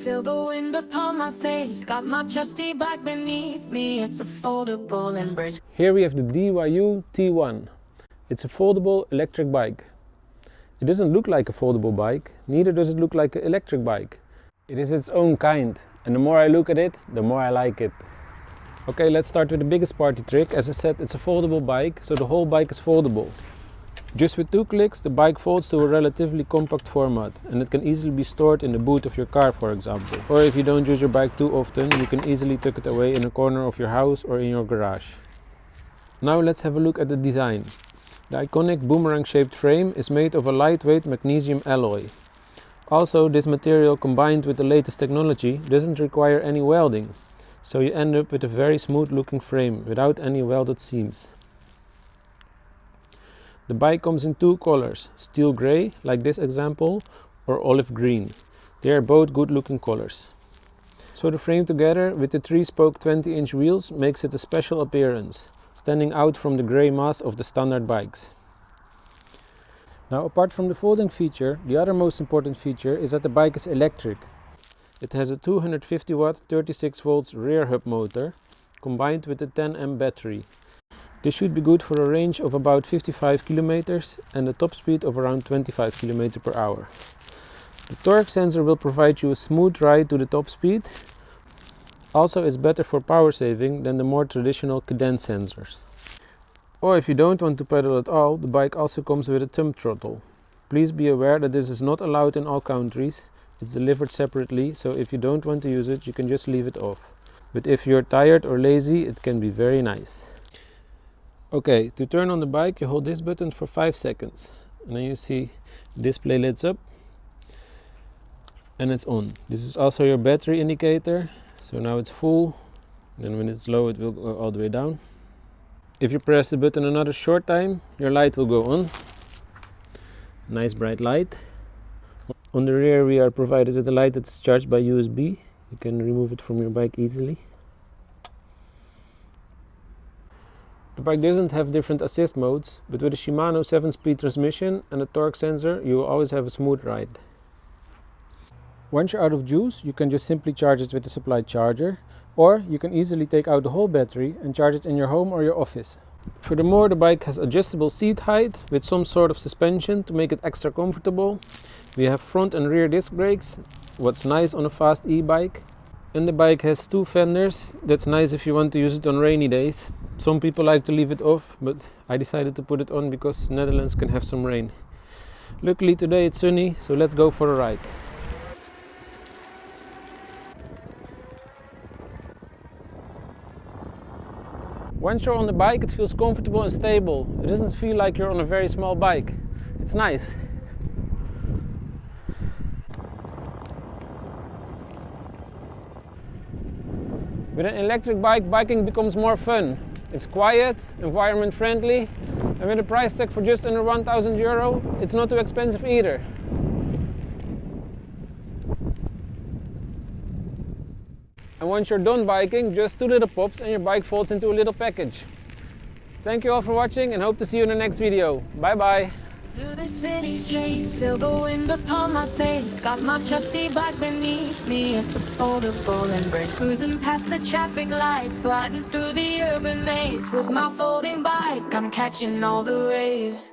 Feel the wind upon my face, got my trusty bike beneath me. It's a foldable embrace. Here we have the DYU T1. It's a foldable electric bike. It doesn't look like a foldable bike, neither does it look like an electric bike. It is its own kind, and the more I look at it, the more I like it. Okay, let's start with the biggest party trick. As I said, it's a foldable bike, so the whole bike is foldable. Just with 2 clicks, the bike folds to a relatively compact format, and it can easily be stored in the boot of your car, for example. Or if you don't use your bike too often, you can easily tuck it away in a corner of your house or in your garage. Now let's have a look at the design. The iconic boomerang-shaped frame is made of a lightweight magnesium alloy. Also, this material combined with the latest technology doesn't require any welding, so you end up with a very smooth-looking frame without any welded seams. The bike comes in 2 colors, steel grey, like this example, or olive green. They are both good looking colors. So the frame together with the 3-spoke 20-inch wheels makes it a special appearance, standing out from the grey mass of the standard bikes. Now, apart from the folding feature, the other most important feature is that the bike is electric. It has a 250 watt 36 volts rear hub motor combined with a 10 amp battery. This should be good for a range of about 55 kilometers and a top speed of around 25 km per hour. The torque sensor will provide you a smooth ride to the top speed. Also, it's better for power saving than the more traditional cadence sensors. Or if you don't want to pedal at all, the bike also comes with a thumb throttle. Please be aware that this is not allowed in all countries. It's delivered separately, so if you don't want to use it, you can just leave it off. But if you're tired or lazy, it can be very nice. Okay, to turn on the bike, you hold this button for 5 seconds. And then you see the display lights up. And it's on. This is also your battery indicator. So now it's full. Then when it's low, it will go all the way down. If you press the button another short time, your light will go on. Nice bright light. On the rear we are provided with a light that is charged by USB. You can remove it from your bike easily. The bike doesn't have different assist modes, but with a Shimano 7-speed transmission and a torque sensor, you will always have a smooth ride. Once you're out of juice, you can just simply charge it with the supplied charger, or you can easily take out the whole battery and charge it in your home or your office. Furthermore, the bike has adjustable seat height with some sort of suspension to make it extra comfortable. We have front and rear disc brakes, what's nice on a fast e-bike. And the bike has 2 fenders. That's nice if you want to use it on rainy days. Some people like to leave it off, but I decided to put it on because Netherlands can have some rain. Luckily today it's sunny, so let's go for a ride. Once you're on the bike, it feels comfortable and stable. It doesn't feel like you're on a very small bike. It's nice. With an electric bike, biking becomes more fun. It's quiet, environment friendly, and with a price tag for just under €1,000, it's not too expensive either. And once you're done biking, just 2 little pops and your bike folds into a little package. Thank you all for watching and hope to see you in the next video. Bye bye! Through the city streets, feel the wind upon my face, got my trusty bike beneath me. It's a foldable embrace, cruising past the traffic lights, gliding through the urban maze. With my folding bike, I'm catching all the rays.